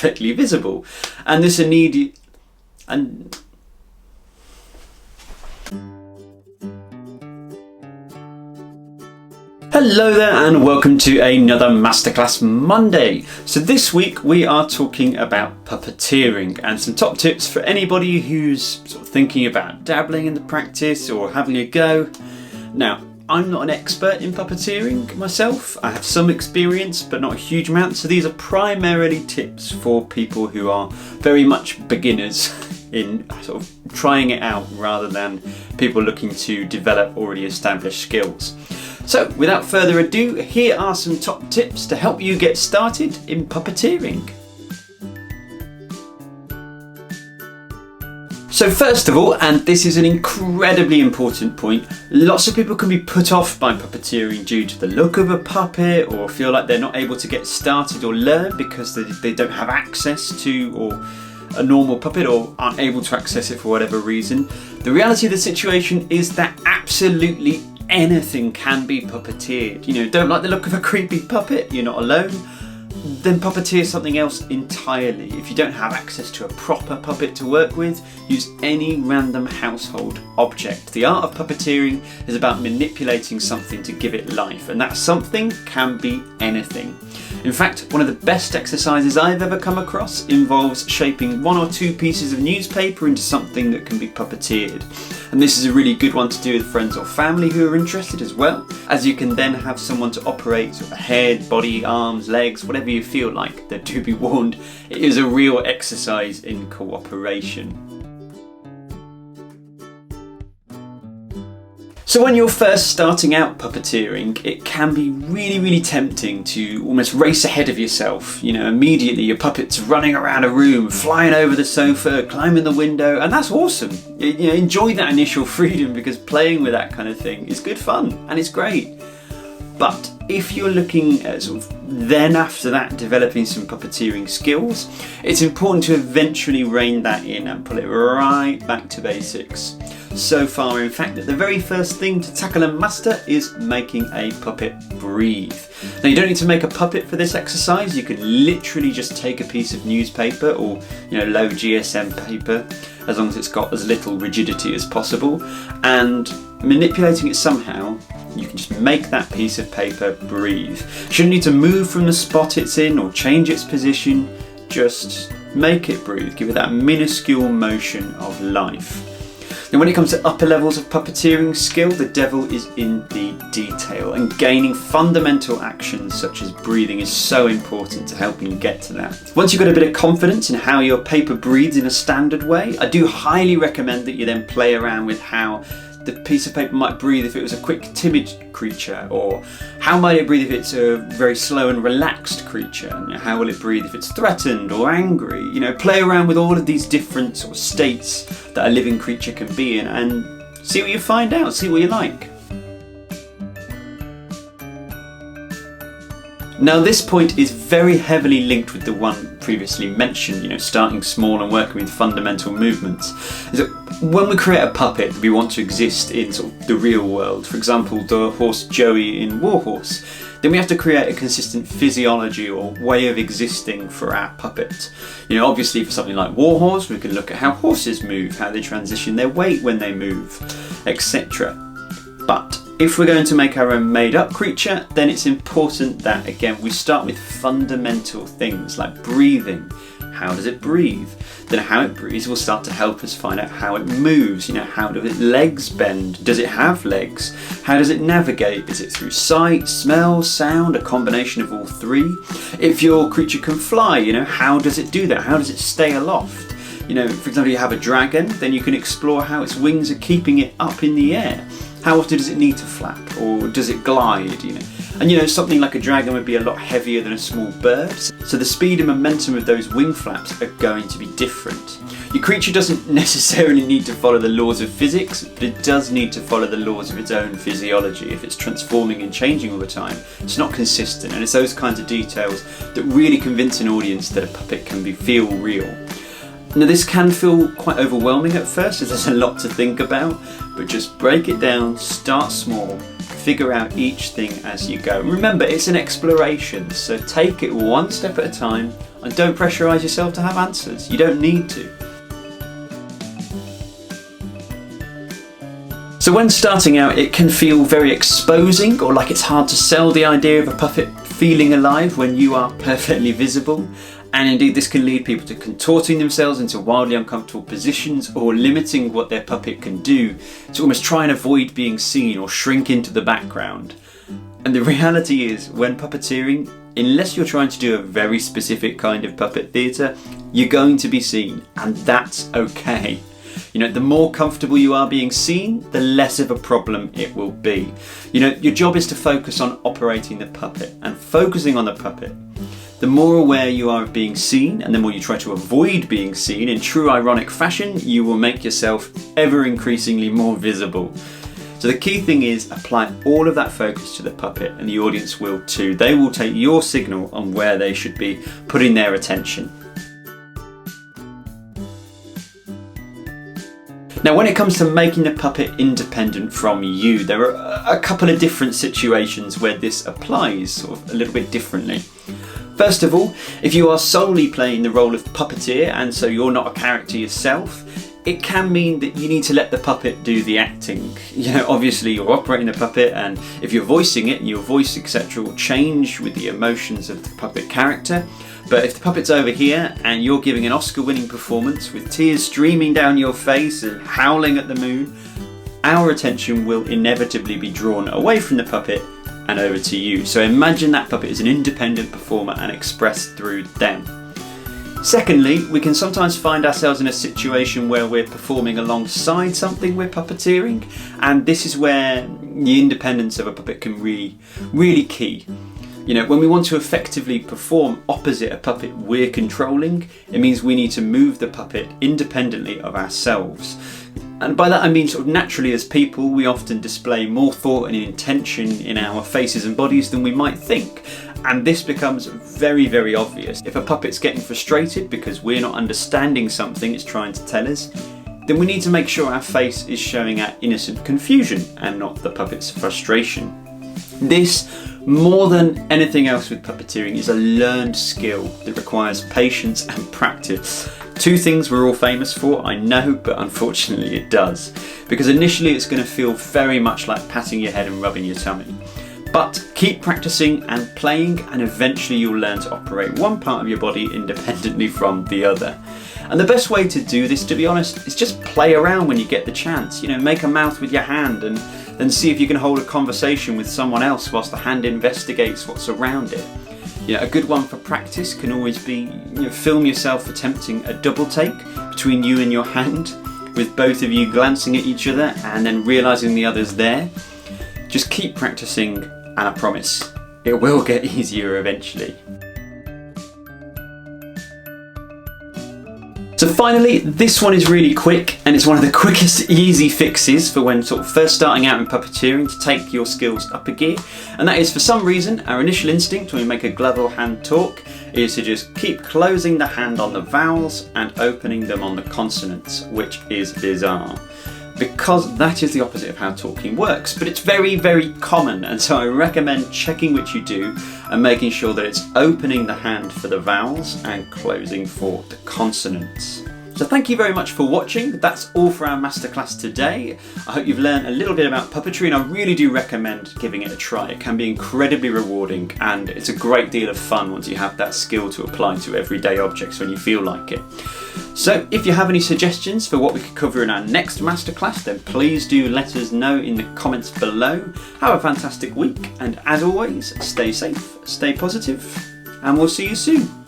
perfectly visible. And this immediate and Hello there and welcome to another Masterclass Monday. So this week we are talking about puppeteering and some top tips for anybody who's sort of thinking about dabbling in the practice or having a go. Now, I'm not an expert in puppeteering myself. I have some experience but not a huge amount, so these are primarily tips for people who are very much beginners in sort of trying it out rather than people looking to develop already established skills. So without further ado, here are some top tips to help you get started in puppeteering. So first of all, and this is an incredibly important point, lots of people can be put off by puppeteering due to the look of a puppet or feel like they're not able to get started or learn because they don't have access to or a normal puppet or aren't able to access it for whatever reason. The reality of the situation is that absolutely anything can be puppeteered. You know, don't like the look of a creepy puppet? You're not alone. Then puppeteer something else entirely. If you don't have access to a proper puppet to work with, use any random household object. The art of puppeteering is about manipulating something to give it life, and that something can be anything. In fact, one of the best exercises I've ever come across involves shaping one or two pieces of newspaper into something that can be puppeteered. And this is a really good one to do with friends or family who are interested as well, as you can then have someone to operate sort of head, body, arms, legs, whatever you feel like. Though do be warned, it is a real exercise in cooperation. So when you're first starting out puppeteering, it can be really tempting to almost race ahead of yourself. You know, immediately your puppet's running around a room, flying over the sofa, climbing the window, and that's awesome. You know, enjoy that initial freedom because playing with that kind of thing is good fun and it's great. But if you're looking at sort of then after that developing some puppeteering skills, it's important to eventually rein that in and pull it right back to basics. So far, in fact, that the very first thing to tackle and master is making a puppet breathe. Now, you don't need to make a puppet for this exercise. You can literally just take a piece of newspaper or, you know, low GSM paper, as long as it's got as little rigidity as possible, and manipulating it somehow, you can just make that piece of paper breathe. You shouldn't need to move from the spot it's in or change its position. Just make it breathe. Give it that minuscule motion of life. Now, when it comes to upper levels of puppeteering skill, the devil is in the detail, and gaining fundamental actions such as breathing is so important to helping you get to that. Once you've got a bit of confidence in how your paper breathes in a standard way, I do highly recommend that you then play around with how the piece of paper might breathe if it was a quick, timid creature, or how might it breathe if it's a very slow and relaxed creature, and how will it breathe if it's threatened or angry. You know, play around with all of these different sort of states that a living creature can be in and see what you find out, see what you like. Now, this point is very heavily linked with the one previously mentioned, you know, starting small and working with fundamental movements. Is that when we create a puppet, we want to exist in sort of the real world. For example, the horse Joey in Warhorse. Then we have to create a consistent physiology or way of existing for our puppet. You know, obviously for something like Warhorse, we can look at how horses move, how they transition their weight when they move, etc. But if we're going to make our own made-up creature, then it's important that, again, we start with fundamental things like breathing. How does it breathe? Then how it breathes will start to help us find out how it moves. You know, how do its legs bend? Does it have legs? How does it navigate? Is it through sight, smell, sound, a combination of all three? If your creature can fly, you know, how does it do that? How does it stay aloft? You know, for example, you have a dragon, then you can explore how its wings are keeping it up in the air. How often does it need to flap, or does it glide, you know? And you know, something like a dragon would be a lot heavier than a small bird, so the speed and momentum of those wing flaps are going to be different. Your creature doesn't necessarily need to follow the laws of physics, but it does need to follow the laws of its own physiology. If it's transforming and changing all the time, it's not consistent, and it's those kinds of details that really convince an audience that a puppet can feel real. Now, this can feel quite overwhelming at first, as there's a lot to think about, but just break it down, start small, figure out each thing as you go. Remember, it's an exploration, so take it one step at a time and don't pressurise yourself to have answers. You don't need to. So when starting out, it can feel very exposing, or like it's hard to sell the idea of a puppet feeling alive when you are perfectly visible. And indeed, this can lead people to contorting themselves into wildly uncomfortable positions or limiting what their puppet can do to almost try and avoid being seen or shrink into the background. And the reality is, when puppeteering, unless you're trying to do a very specific kind of puppet theatre, you're going to be seen, and that's okay. You know, the more comfortable you are being seen, the less of a problem it will be. You know, your job is to focus on operating the puppet, and focusing on the puppet. The more aware you are of being seen, and the more you try to avoid being seen in true ironic fashion, you will make yourself ever increasingly more visible. So the key thing is apply all of that focus to the puppet, and the audience will too. They will take your signal on where they should be putting their attention. Now, when it comes to making the puppet independent from you, there are a couple of different situations where this applies sort of a little bit differently. First of all, if you are solely playing the role of puppeteer and so you're not a character yourself, it can mean that you need to let the puppet do the acting. You know, obviously you're operating the puppet, and if you're voicing it, your voice etc. will change with the emotions of the puppet character. But if the puppet's over here and you're giving an Oscar-winning performance with tears streaming down your face and howling at the moon, our attention will inevitably be drawn away from the puppet and over to you. So imagine that puppet as an independent performer and express through them. Secondly, we can sometimes find ourselves in a situation where we're performing alongside something we're puppeteering, and this is where the independence of a puppet can really key. You know, when we want to effectively perform opposite a puppet we're controlling, it means we need to move the puppet independently of ourselves. And by that I mean sort of naturally as people, we often display more thought and intention in our faces and bodies than we might think. And this becomes very obvious. If a puppet's getting frustrated because we're not understanding something it's trying to tell us, then we need to make sure our face is showing our innocent confusion and not the puppet's frustration. This, more than anything else with puppeteering, is a learned skill that requires patience and practice. Two things we're all famous for, I know, but unfortunately it does. Because initially it's going to feel very much like patting your head and rubbing your tummy. But keep practicing and playing, and eventually you'll learn to operate one part of your body independently from the other. And the best way to do this, to be honest, is just play around when you get the chance. You know, make a mouth with your hand and then see if you can hold a conversation with someone else whilst the hand investigates what's around it. You know, a good one for practice can always be, film yourself attempting a double take between you and your hand, with both of you glancing at each other and then realising the other's there. Just keep practicing, and I promise, it will get easier eventually. So finally, this one is really quick, and it's one of the quickest easy fixes for when sort of first starting out in puppeteering to take your skills up a gear. And that is, for some reason, our initial instinct when we make a glove or hand talk is to just keep closing the hand on the vowels and opening them on the consonants, which is bizarre. Because that is the opposite of how talking works, but it's very common, and so I recommend checking which you do and making sure that it's opening the hand for the vowels and closing for the consonants. So thank you very much for watching. That's all for our masterclass today. I hope you've learned a little bit about puppetry, and I really do recommend giving it a try. It can be incredibly rewarding, and it's a great deal of fun once you have that skill to apply to everyday objects when you feel like it. So if you have any suggestions for what we could cover in our next masterclass, then please do let us know in the comments below. Have a fantastic week, and as always, stay safe, stay positive, and we'll see you soon.